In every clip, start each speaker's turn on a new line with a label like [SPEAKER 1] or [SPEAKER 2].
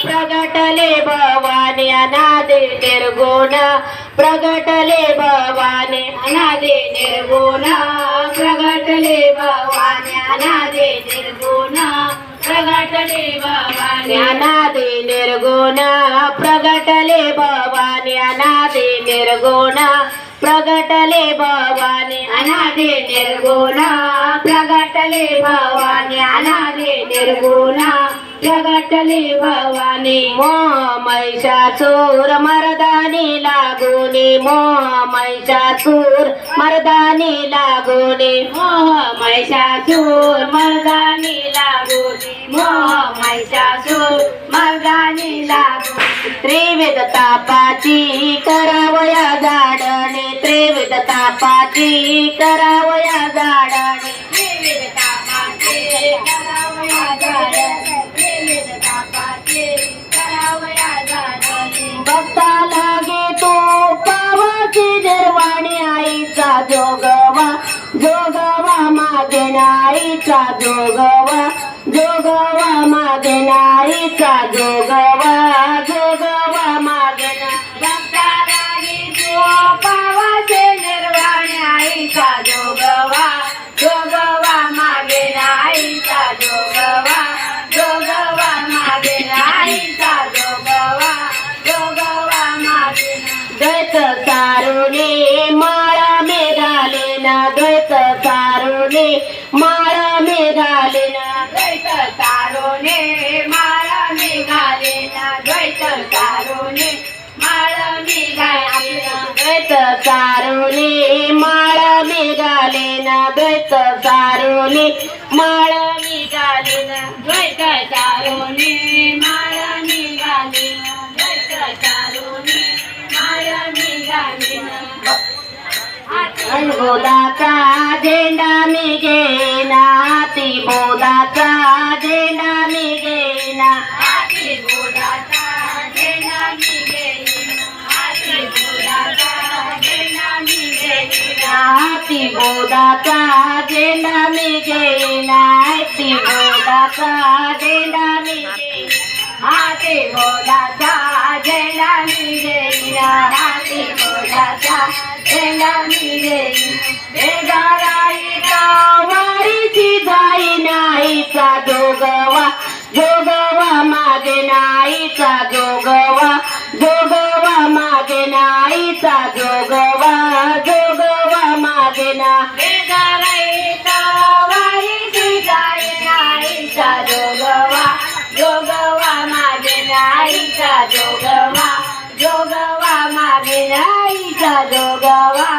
[SPEAKER 1] प्रगटले भवानी अनादि निर्गुण प्रगटले भवानी अनादि निर्गुण प्रगटले भवानी अनादि निर्गुण प्रगटले भवानी अनादि निर्गुण प्रगटले भवानी अनादि निर्गुण प्रगटले भवानी अनादि निर्गुण प्रगटले भवानी अनादि निर्गुण प्रगटले भवानी मोह महिषासूर मर्दानी लागुनी मोह महिषासूर मर्दानी लागुनी मोह महिषासूर मर्दानी लागुनी मोह महिषासूर मर्दानी लागुनी त्रिविध तापाची करावया जाडणे त्रिविध तापाची करावया जाडणे त्रिविध तापाची करावया जाडणे भक्ता लागे तो पावाची निर्वाणी आईचा जोगवा जोगवा मागे आईचा जोगवा जोगवा मागे आईचा जोगवा जोगवा मागे भक्ता लागे तो पावाची निर्वाणी आईचा जोगवा जोगवा मागे आईचा जोगवा जोगवा मागे आईचा जोगवा जोगवा मागे द्वैत सारुणी माळा मेघाले ना द्वैत सारुणी माळा मेघाले ना द्वैत सारुणी माळा मेघाले ना द्वैत सारुणी माळा मेघाले ना द्वैत सारुणी माळा मेघाले ना द्वैत सारुणी माळा मेघाले ना द्वैत सारुणी माळा मेघाले ना द्वैत सारुणी माळा मेघाले ना बोधाचा झेंडा मी घेना हाती बोधाचा झेंडा मी घेना हाती बोधाचा झेंडा मी घेना हाती बोधाचा झेंडा मी घेना हाती बोधाचा झेंडा मी घेना हाती बोधाचा झेंडा मी घेना हाती बोधाचा झेंडा मी घेना हाती बोधाचा झेंडा मी घेना वारीची जाई नाहीचा जोगवा जोगवा मागे नाहीचा जोगवा जोगवा मागे नाहीचा जोगवा जोगवा मागे ना वारीची जाई नाहीचा जोगवा जोगवा मागे नाहीचा जोगवा जोगवा मागे नाहीचा जोगवा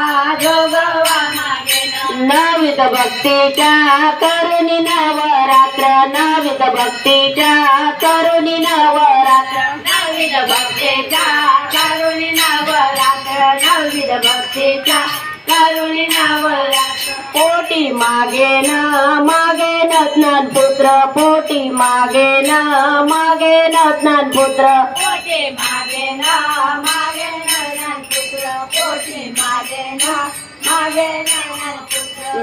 [SPEAKER 1] जोगवा मागे नविध भक्तीच्या करुणी नवरात्र नविध भक्तीच्या करुणी नवरात्र नविध भक्तीच्या करुणी नवरात्र नविध भक्तीच्या करुणी नवरात्र पोटी मागे पुत्र पोटी मागे पुत्र पोटी मागे पुत्र पोटी मागे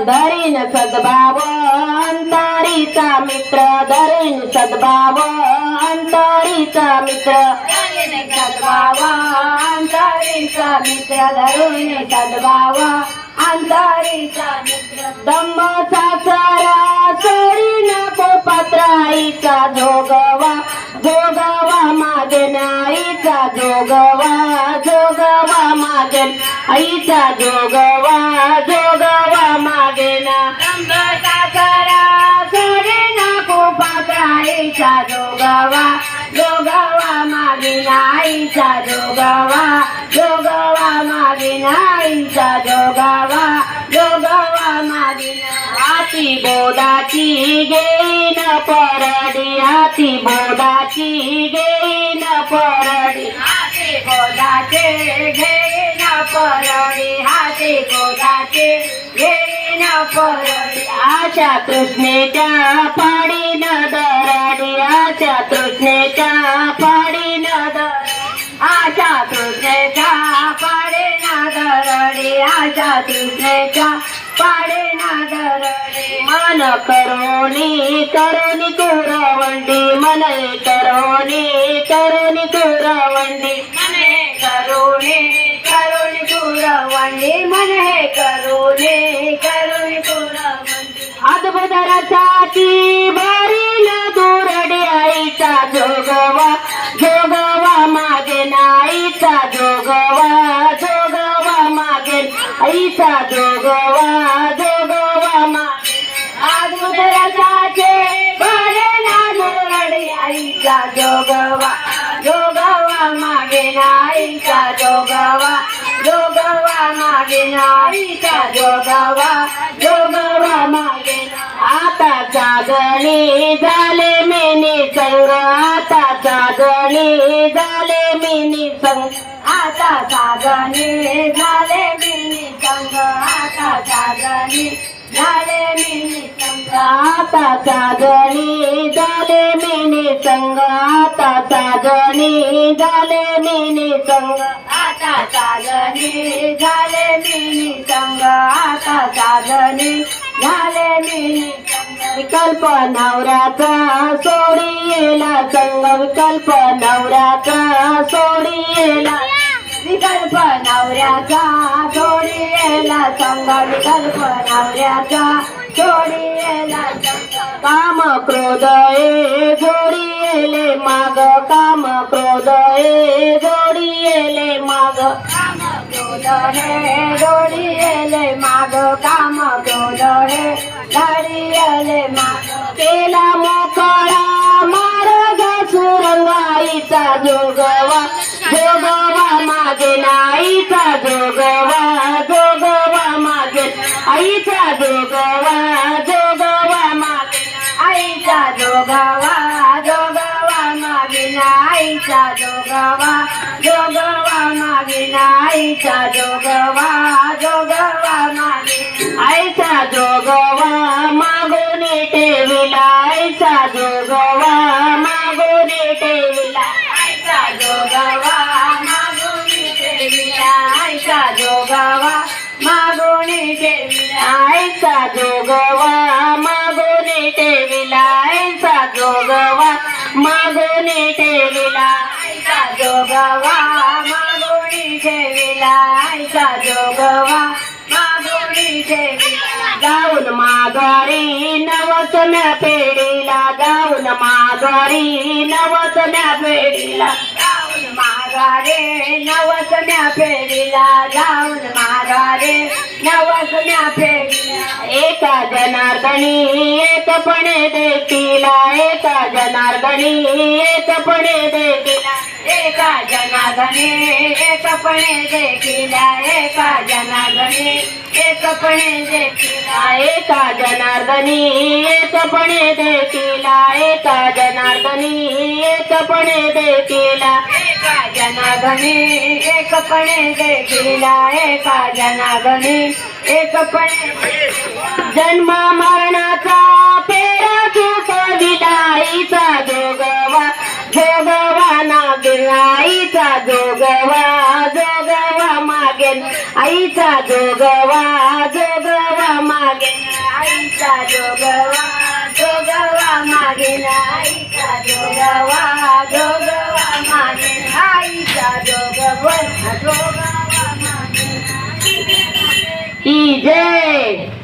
[SPEAKER 1] धरीन सद्भाव अंतरीचा मित्र धरीन सद्भाव अंतरीचा मित्र धरीन सद्भाव अंतरीचा मित्र धरून सद्भाव अंतरीचा मित्र दंभ सासरा सोडी नको पत्राईचा जोगवा जोगवा मागे आईचा जोगवा जोगवा मागे आईचा जोगवा जोगवा मागे ना दंभ सासरा सोडी नको पत्राईचा जोगवा जोगवा मागे आईचा जोगवा जोगवा मागे आईचा जोगवा जोगवा मागे हाती बोधाची घेईन परडी हाती बोधाची घेईन परडी हाती बोधाचे घेईन परडी हाती बोधाचे घेईन परडी आशा तृष्णेच्या पाडी न दरडी आशा तृष्णेच्या पाडी न दरडी आशा तृष्णेच्या पाडी न दरडी आशा तृष्णेच्या पाडे नागरडे मन करोनी करोनी कुरवंडी मन करोनी सुरवंडी मन हे करुणी करुणी सुरवंडी मन हे करुणी करुणी सुरवंडी अद्भुत रसाची भरील दुरडी आईचा जोगवा जोगवा मागे आईचा जोगवा जोगवा मागे आईचा जोगवा जोगवा मागे अद्भुत रसाचे भरील दुरडी आईचा जोगवा जोगवा मागे आईचा जोगवा जोगवा मागे आईचा जोगवा जोगवा मागे आता सागणी झाले मिनी संग आता सागणी झाले मिनी संग आता सागणी झाले मिनी संग आता सागणी झाले मिनी संग आता सागणी झाले मिनी संग आता सागणी झाले मिनी संग आता सागणी झाले मिनी संग आता सागणी झाले मिनी संग विकल्प नवऱ्याचा सोडियेला संग विकल्प नवऱ्याचा सोडियेला विकल्प नवऱ्याचा सोडियेला संग विकल्प नवऱ्याचा सोडियेला संग काम क्रोध ए जोडियेले माग काम क्रोध ए जोडियेले माग काम क्रोध हे जोडियेले माग काम क्रोध हे जोडियेले माग केला मोकळा मार्ग सुरंगाईचा जोगवा जोगवा मागे आईचा जोगवा जोगवा मागे आईचा जोगवा जोगवा मागे आईचा जोगवा जोगवा मागे आईचा जोगवा जोगवा मागे आईचा जोगवा जोगवा मागे आईचा जोगवा मागून ठेविला आईचा जोगवा मागून ठेविला आईचा जोगवा मागून ठेविला आईचा जोगवा मागून ठेविला आईचा जोगवा मागून ठेविला आईचा जोगवा मागून ठेविला आईचा जोगवा मागून ठेविला आईचा जोगवा मागून ठेविला जाऊन माघारी नवसम्या पेढीला जाऊन माघारी नवसम्या पेढीला जाऊन माघारे नवसम्या पेढीला जाऊन माघारे नवसम्या पेढीला एका जनार्दनी एकपणे देखीला एका जनार्दनी एकपणे देखीला एका जनार्दनी एकपणे देखीला एका जनार्दनी एकपणे देखीला एका जनार्दनी एकपणे देखीला एका जनार्दनी एकपणे देखीला एका जनार्दनी एकपणे देखीला एका जनार्दनी एकपणे जन्म मरणाचा फेरा चुकविला आईचा जोगवा जोगवा नागेल आईचा जोगवा जोगवा मागेल आईचा जोगवा जोगवा मागेल आईचा जोगवा जोगवा मागेल आईचा जोगवा जोगवा मागेल आईचा जोगवा जोगवा मागेल की जय.